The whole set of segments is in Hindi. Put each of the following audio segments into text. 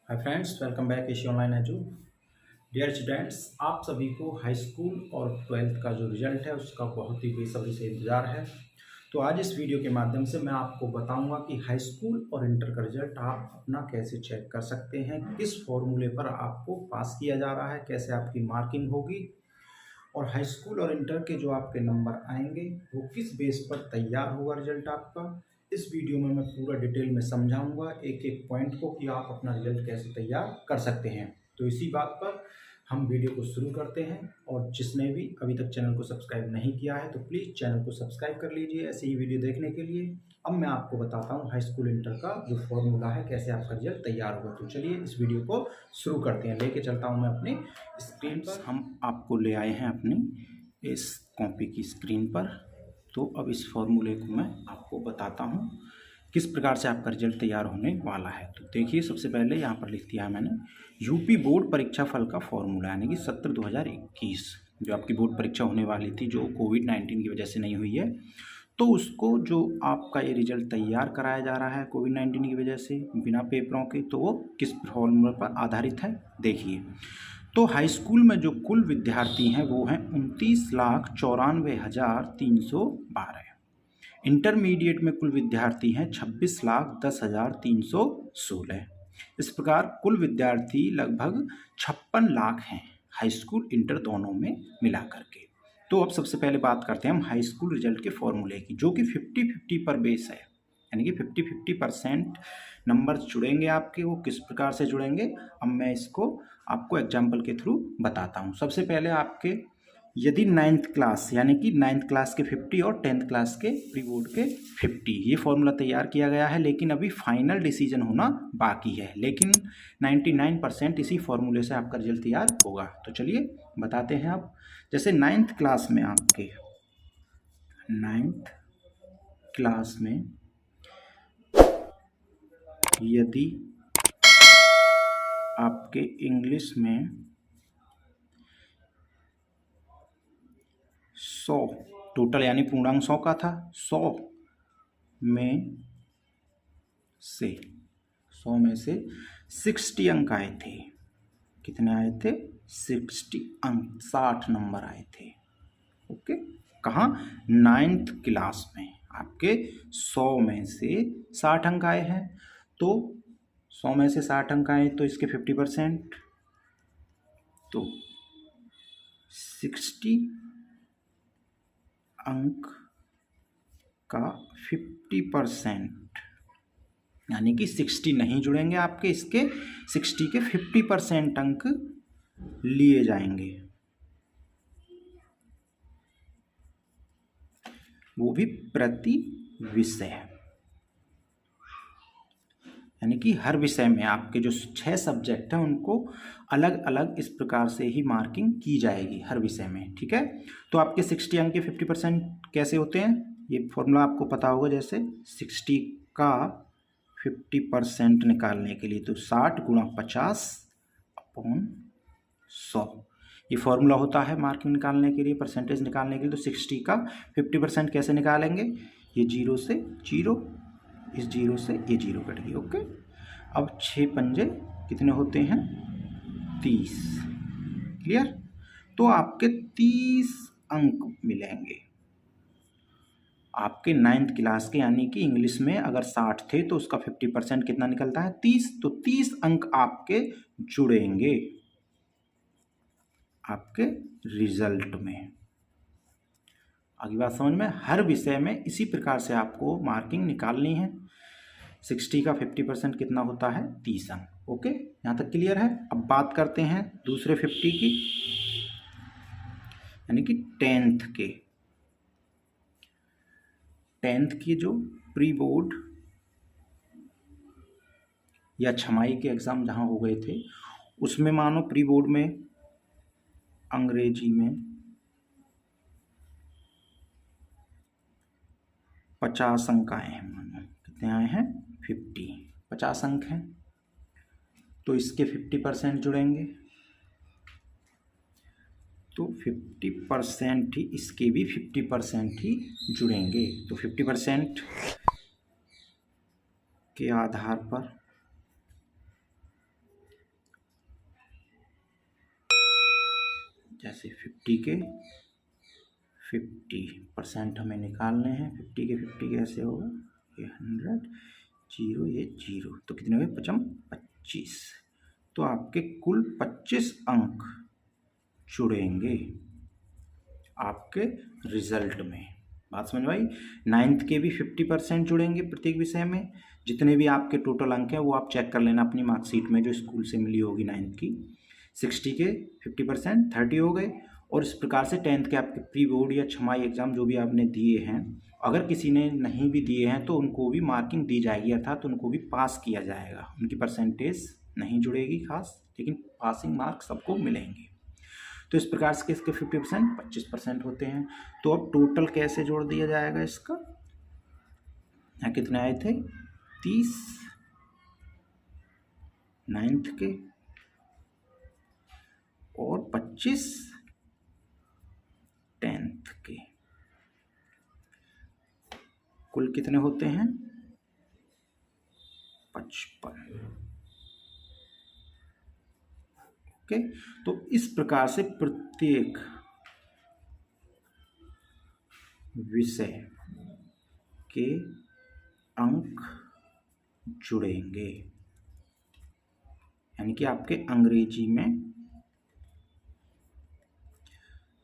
हाय friends, welcome back Ashi online Edu. Dear students, आप सभी को हाई स्कूल और ट्वेल्थ का जो रिजल्ट है उसका बहुत ही बेसब्री से इंतज़ार है। तो आज इस वीडियो के माध्यम से मैं आपको बताऊंगा कि हाई स्कूल और इंटर का रिजल्ट आप अपना कैसे चेक कर सकते हैं, किस फॉर्मूले पर आपको पास किया जा रहा है, कैसे आपकी मार्किंग होगी और हाई स्कूल और इंटर के जो आपके नंबर आएंगे वो किस बेस पर तैयार होगा रिजल्ट आपका। इस वीडियो में मैं पूरा डिटेल में समझाऊंगा एक एक पॉइंट को कि आप अपना रिजल्ट कैसे तैयार कर सकते हैं। तो इसी बात पर हम वीडियो को शुरू करते हैं। और जिसने भी अभी तक चैनल को सब्सक्राइब नहीं किया है तो प्लीज़ चैनल को सब्सक्राइब कर लीजिए ऐसे ही वीडियो देखने के लिए। अब मैं आपको बताता हूँ हाई स्कूल इंटर का जो फॉर्मूला है, कैसे आपका रिजल्ट तैयार होगा। तो चलिए इस वीडियो को शुरू करते हैं। लेके चलता हूँ मैं अपनी स्क्रीन पर। हम आपको ले आए हैं अपनी इस कॉपी की स्क्रीन पर। तो अब इस फॉर्मूले को मैं आपको बताता हूँ किस प्रकार से आपका रिजल्ट तैयार होने वाला है। तो देखिए, सबसे पहले यहाँ पर लिख दिया है मैंने यूपी बोर्ड परीक्षा फल का फॉर्मूला, यानी कि सत्र 2021 जो आपकी बोर्ड परीक्षा होने वाली थी, जो कोविड-19 की वजह से नहीं हुई है, तो उसको जो आपका ये रिजल्ट तैयार कराया जा रहा है कोविड-19 की वजह से बिना पेपरों के, तो वो किस फॉर्मूले पर आधारित है देखिए। तो हाई स्कूल में जो कुल विद्यार्थी हैं वो हैं 29,94,312। इंटरमीडिएट में कुल विद्यार्थी हैं 26,10,316। इस प्रकार कुल विद्यार्थी लगभग 56 लाख हैं हाई स्कूल इंटर दोनों में मिला करके। तो अब सबसे पहले बात करते हैं हम हाई स्कूल रिजल्ट के फॉर्मूले की, जो कि 50-50 पर बेस है, यानी कि 50-50% नंबर जुड़ेंगे आपके। वो किस प्रकार से जुड़ेंगे अब मैं इसको आपको एग्जाम्पल के थ्रू बताता हूँ। सबसे पहले आपके यदि 9th क्लास, यानी कि 9th क्लास के 50 और 10th क्लास के प्री बोर्ड के 50, ये फॉर्मूला तैयार किया गया है, लेकिन अभी फाइनल डिसीजन होना बाकी है। लेकिन 99% इसी फॉर्मूले से आपका रिजल्ट तैयार होगा। तो चलिए बताते हैं। अब जैसे 9th क्लास में आपके 9th क्लास में यदि आपके इंग्लिश में 100 टोटल, यानी पूर्णांक 100 का था, 100 में से 60 अंक आए थे। कितने आए थे? 60 अंक, 60 नंबर आए थे। ओके, कहाँ? 9th क्लास में आपके 100 में से 60 अंक आए हैं। तो 100 में से 60 अंक आए तो इसके 50%, तो 60 अंक का 50%, यानी कि 60 नहीं जुड़ेंगे आपके, इसके 60 के 50% अंक लिए जाएंगे, वो भी प्रति विषय। यानी कि हर विषय में आपके जो 6 सब्जेक्ट हैं उनको अलग अलग इस प्रकार से ही मार्किंग की जाएगी हर विषय में। ठीक है, तो आपके 60 अंक के 50% कैसे होते हैं, ये फॉर्मूला आपको पता होगा। जैसे 60 का 50% निकालने के लिए तो 60 गुणा 50/100 ये फॉर्मूला होता है मार्किंग निकालने के लिए, परसेंटेज निकालने के लिए। तो 60 का 50% कैसे निकालेंगे? ये 0 से 0, इस 0 से ये 0 कट गई। ओके, अब 6 पंजे कितने होते हैं? 30। क्लियर? तो आपके 30 अंक मिलेंगे आपके 9th क्लास के, यानी कि इंग्लिश में अगर 60 थे तो उसका 50% कितना निकलता है? 30। तो 30 अंक आपके जुड़ेंगे आपके रिजल्ट में। आगे बात समझ में? हर विषय में इसी प्रकार से आपको मार्किंग निकालनी है। 60 का 50% कितना होता है? 30 अंक। ओके, यहाँ तक क्लियर है? अब बात करते हैं दूसरे 50 की, यानी कि 10th की जो प्री बोर्ड या छमाई के एग्ज़ाम जहाँ हो गए थे, उसमें मानो प्री बोर्ड में अंग्रेजी में 50 अंक आए हैं। मानो कितने आए हैं? 50 अंक हैं, तो इसके 50% जुड़ेंगे, तो 50% ही इसके भी 50% ही जुड़ेंगे। तो 50% के आधार पर जैसे 50 के 50% हमें निकालने हैं। 50 के 50 कैसे होगा, ये 100, 0 ये 0, तो कितने हुए 25। तो आपके कुल 25 अंक जुड़ेंगे आपके रिजल्ट में। बात समझ में आई। 9th के भी 50% जुड़ेंगे प्रत्येक विषय में। जितने भी आपके टोटल अंक हैं वो आप चेक कर लेना अपनी मार्कशीट में जो स्कूल से मिली होगी 9th की। 60 के 50% 30 हो गए। और इस प्रकार से 10th के आपके प्री बोर्ड या छमाही एग्जाम जो भी आपने दिए हैं, अगर किसी ने नहीं भी दिए हैं तो उनको भी मार्किंग दी जाएगी, अर्थात उनको भी पास किया जाएगा। उनकी परसेंटेज नहीं जुड़ेगी खास, लेकिन पासिंग मार्क्स सबको मिलेंगे। तो इस प्रकार से इसके 50% 25% होते हैं। तो अब टोटल कैसे जोड़ दिया जाएगा इसका, यहाँ कितने आए थे 30 9th के और 25 10th के, कुल कितने होते हैं 55। ओके, तो इस प्रकार से प्रत्येक विषय के अंक जुड़ेंगे, यानी कि आपके अंग्रेजी में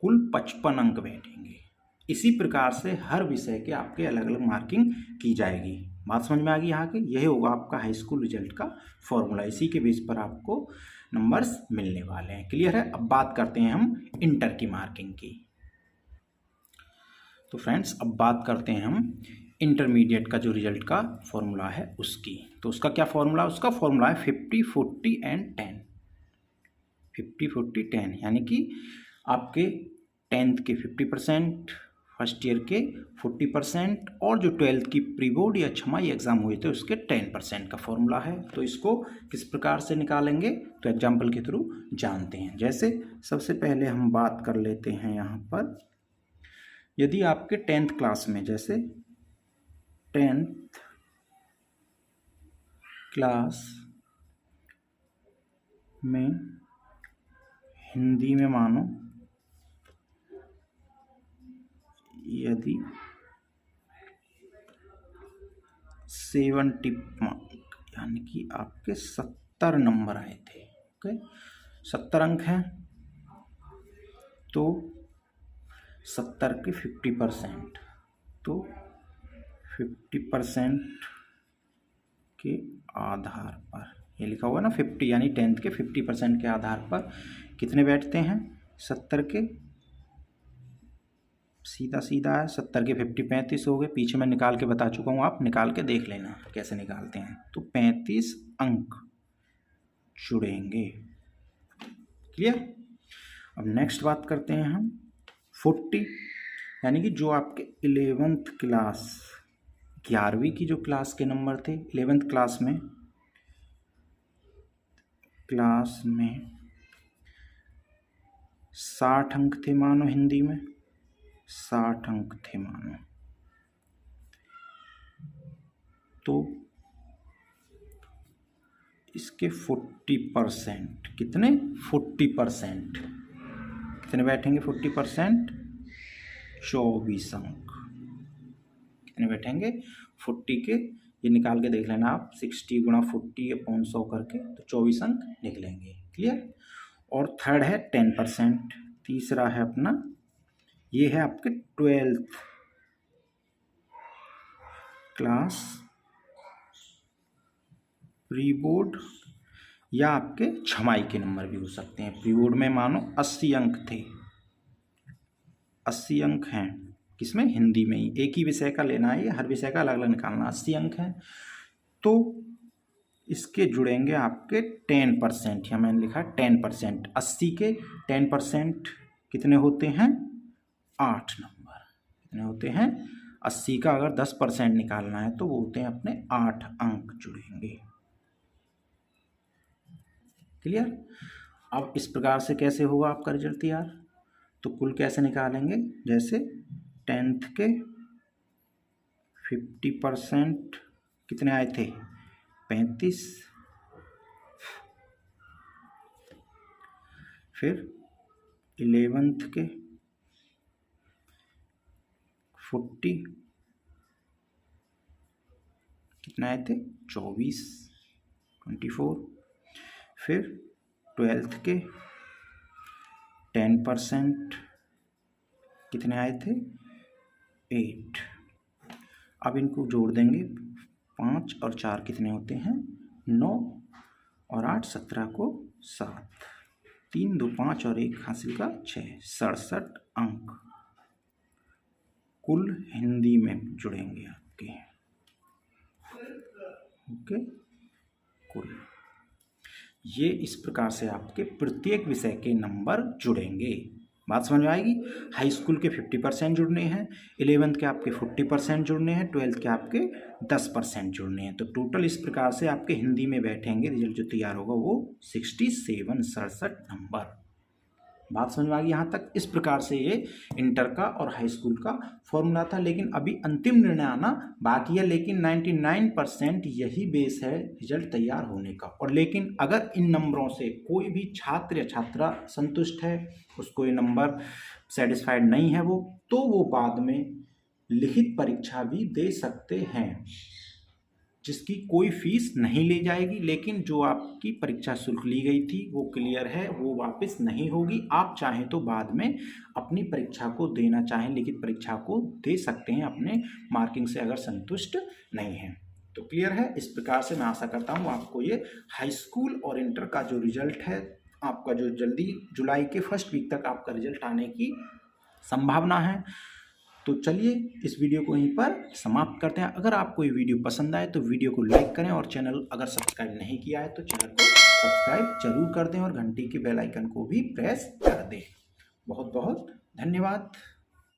कुल 55 अंक बैठेंगे। इसी प्रकार से हर विषय के आपके अलग अलग मार्किंग की जाएगी। बात समझ में आ गई यहाँ के। यही होगा आपका हाई स्कूल रिजल्ट का फॉर्मूला। इसी के बेस पर आपको नंबर्स मिलने वाले हैं। क्लियर है। अब बात करते हैं हम इंटर की मार्किंग की। तो फ्रेंड्स अब बात करते हैं हम इंटरमीडिएट का जो रिजल्ट का फॉर्मूला है उसकी। तो उसका क्या फॉर्मूला, उसका फॉर्मूला है 50 40 एंड 10। 50 40 10 यानी कि आपके 10th के 50%, फर्स्ट ईयर के 40% और जो 12th की प्री बोर्ड या छमाही एग्जाम हुए थे उसके 10% का फॉर्मूला है। तो इसको किस प्रकार से निकालेंगे तो एग्जाम्पल के थ्रू जानते हैं। जैसे सबसे पहले हम बात कर लेते हैं यहाँ पर, यदि आपके 10th क्लास में, जैसे 10th क्लास में हिंदी में मानो यदि 70 मार्क यानी कि आपके 70 नंबर आए थे, ओके 70 अंक हैं, तो 70 के 50%, तो 50% के आधार पर, ये लिखा हुआ ना 50 यानी 10th के 50% के आधार पर कितने बैठते हैं 70 के, सीधा सीधा है 70 के 50 35 हो गए। पीछे मैं निकाल के बता चुका हूँ, आप निकाल के देख लेना कैसे निकालते हैं। तो 35 अंक जुड़ेंगे। क्लियर। अब नेक्स्ट बात करते हैं हम 40 यानी कि जो आपके 11th क्लास 11वीं की जो क्लास के नंबर थे 11th क्लास में 60 अंक थे मानो, हिंदी में 60 अंक थे मानो, तो इसके 40% कितने 40% कितने बैठेंगे 40% 24 अंक कितने बैठेंगे 40 के, ये निकाल के देख लेना आप 60 गुणा 40 अपॉन 100 करके, तो 24 अंक निकलेंगे। क्लियर। और थर्ड है 10%, तीसरा है अपना ये है आपके 12th क्लास प्री बोर्ड या आपके छमाही के नंबर भी हो सकते हैं। प्री बोर्ड में मानो 80 अंक थे, 80 अंक हैं किसमें हिंदी में ही, एक ही विषय का लेना है, ये हर विषय का अलग अलग निकालना। 80 अंक हैं तो इसके जुड़ेंगे आपके 10%, यहाँ मैंने लिखा 10%। 80 के 10% कितने होते हैं 8 नंबर। कितने होते हैं 80 का अगर 10% निकालना है तो वो होते हैं अपने 8 अंक जुड़ेंगे। क्लियर। अब इस प्रकार से कैसे होगा आपका रिजल्ट तैयार, तो कुल कैसे निकालेंगे, जैसे 10th के 50% कितने आए थे 35, फिर 11th के 40 कितने आए थे 24 फिर 12th के 10% कितने आए थे 8। अब इनको जोड़ देंगे 5 और 4 कितने होते हैं 9 और 8 17 को 7 3 2 5 और 1 हासिल का 6 67 अंक कुल हिंदी में जुड़ेंगे आपके। ओके कुल ये इस प्रकार से आपके प्रत्येक विषय के नंबर जुड़ेंगे। बात समझ में आएगी। हाई स्कूल के 50% जुड़ने हैं, 11th के आपके 40% जुड़ने हैं, 12th के आपके 10% जुड़ने हैं। तो टोटल इस प्रकार से आपके हिंदी में बैठेंगे, रिजल्ट जो तैयार होगा वो 67 नंबर। बात समझ में आ गई यहाँ तक। इस प्रकार से ये इंटर का और हाई स्कूल का फॉर्मूला था, लेकिन अभी अंतिम निर्णय आना बाकी है। लेकिन 99% यही बेस है रिजल्ट तैयार होने का। और लेकिन अगर इन नंबरों से कोई भी छात्र या छात्रा संतुष्ट है, उसको ये नंबर सेटिस्फाइड नहीं है तो वो बाद में लिखित परीक्षा भी दे सकते हैं, जिसकी कोई फीस नहीं ली जाएगी। लेकिन जो आपकी परीक्षा शुल्क ली गई थी वो क्लियर है, वो वापस नहीं होगी। आप चाहें तो बाद में अपनी परीक्षा को देना चाहें, लिखित परीक्षा को दे सकते हैं अपने मार्किंग से अगर संतुष्ट नहीं है तो। क्लियर है। इस प्रकार से मैं आशा करता हूँ आपको ये हाई स्कूल और इंटर का जो रिजल्ट है आपका, जो जल्दी जुलाई के फर्स्ट वीक तक आपका रिजल्ट आने की संभावना है। तो चलिए इस वीडियो को यहीं पर समाप्त करते हैं। अगर आपको ये वीडियो पसंद आए तो वीडियो को लाइक करें, और चैनल अगर सब्सक्राइब नहीं किया है तो चैनल को सब्सक्राइब जरूर कर दें और घंटी के बेल आइकन को भी प्रेस कर दें। बहुत बहुत धन्यवाद।